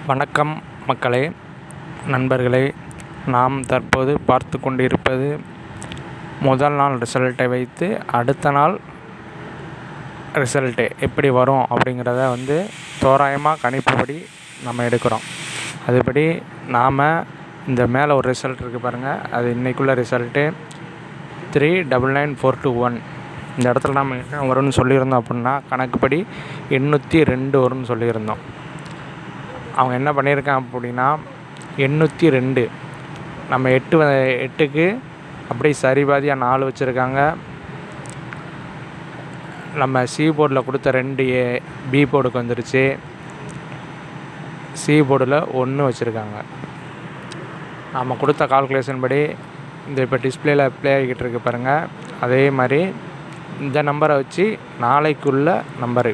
வணக்கம் மக்களே, நண்பர்களே. நாம் தற்போது பார்த்து கொண்டிருப்பது முதல் நாள் ரிசல்ட்டை வைத்து அடுத்த நாள் ரிசல்ட்டு எப்படி வரும் அப்படிங்கிறத தோராயமாக கணிப்புப்படி நம்ம எடுக்கிறோம். அதுபடி நாம் இந்த மேலே ஒரு ரிசல்ட் இருக்குது பாருங்கள், அது இன்றைக்குள்ள ரிசல்ட்டு 399,421. இந்த இடத்துல நம்ம என்ன வரும்னு சொல்லியிருந்தோம் அப்படின்னா, கணக்குப்படி 802 வரும்னு சொல்லியிருந்தோம். அவங்க என்ன பண்ணியிருக்காங்க அப்படின்னா 802 நம்ம 8க்கு அப்படியே சரிபாதியாக 4 வச்சுருக்காங்க. நம்ம சி போர்டில் கொடுத்த 2 பி போர்டுக்கு வந்துருச்சு. சி போர்டில் 1 வச்சுருக்காங்க. நம்ம கொடுத்த கால்குலேஷன் படி இந்த இப்போ டிஸ்பிளேயில் ப்ளே ஆகிக்கிட்டு இருக்கு பாருங்கள், அதே மாதிரி இந்த நம்பரை வச்சு நாளைக்குள்ள நம்பரு,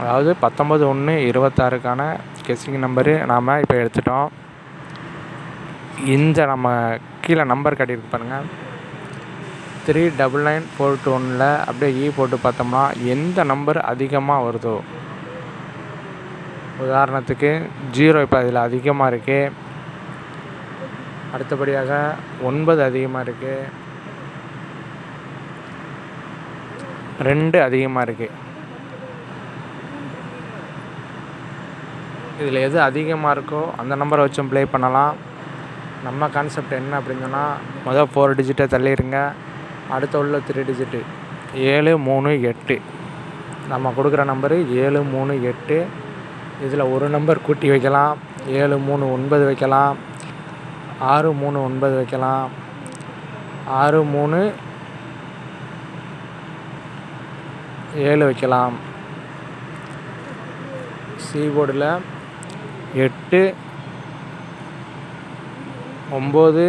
அதாவது 19/1/26க்கான கெஸ்ஸிங் நம்பரு நாம் இப்போ எடுத்துட்டோம். இந்த நம்ம கீழே நம்பர் காட்டியிருக்கு பாருங்கள், 399,421 அப்படியே போட்டு பார்த்தோம்னா எந்த நம்பர் அதிகமாக வருதோ, உதாரணத்துக்கு 0 இப்போ அதில் அதிகமாக இருக்குது. அடுத்தபடியாக 9 அதிகமாக இருக்குது, 2 அதிகமாக இருக்குது. இதில் எது அதிகமாக இருக்கோ அந்த நம்பரை வச்சும் ப்ளே பண்ணலாம். நம்ம கான்செப்ட் என்ன அப்படின்னு சொன்னால், முதல் 4 டிஜிட்டை தள்ளிடுங்க, அடுத்த உள்ள 3 டிஜிட்டு 738. நம்ம கொடுக்குற நம்பரு 738. இதில் ஒரு நம்பர் கூட்டி வைக்கலாம், 739 வைக்கலாம், 639 வைக்கலாம், 637 வைக்கலாம். சி போர்டில் 8 9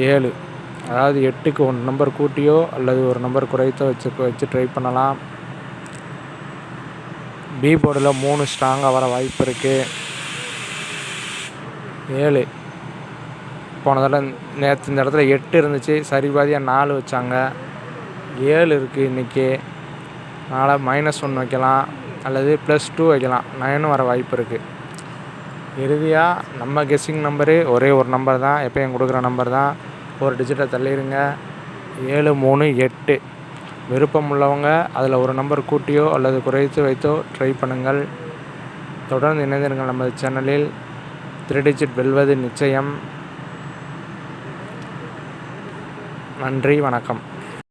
7, அதாவது 8க்கு 1 நம்பர் கூட்டியோ அல்லது ஒரு நம்பர் குறைத்தோ வச்சு ட்ரை பண்ணலாம். பி போர்டில் 3 ஸ்ட்ராங்காக வர வாய்ப்பு இருக்குது. 7 போன தடவை நேற்று இந்த இடத்துல 8 இருந்துச்சு, சரிபாதியாக 4 வச்சாங்க. 7 இருக்குது இன்றைக்கி, அதனால் -1 வைக்கலாம் அல்லது +2 வைக்கலாம். 9 வர வாய்ப்பு இருக்குது. இறுதியாக நம்ம கெஸ்ஸிங் நம்பரு ஒரே ஒரு நம்பர் தான், எப்போயும் கொடுக்குற நம்பர் தான். 4 டிஜிட்டை தள்ளிடுங்க, 738. விருப்பம் உள்ளவங்க அதில் ஒரு நம்பர் கூட்டியோ அல்லது குறைத்து வைத்தோ ட்ரை பண்ணுங்கள். தொடர்ந்து இணைந்திருங்கள் நமது சேனலில். 3 டிஜிட் வெல்வது நிச்சயம். நன்றி, வணக்கம்.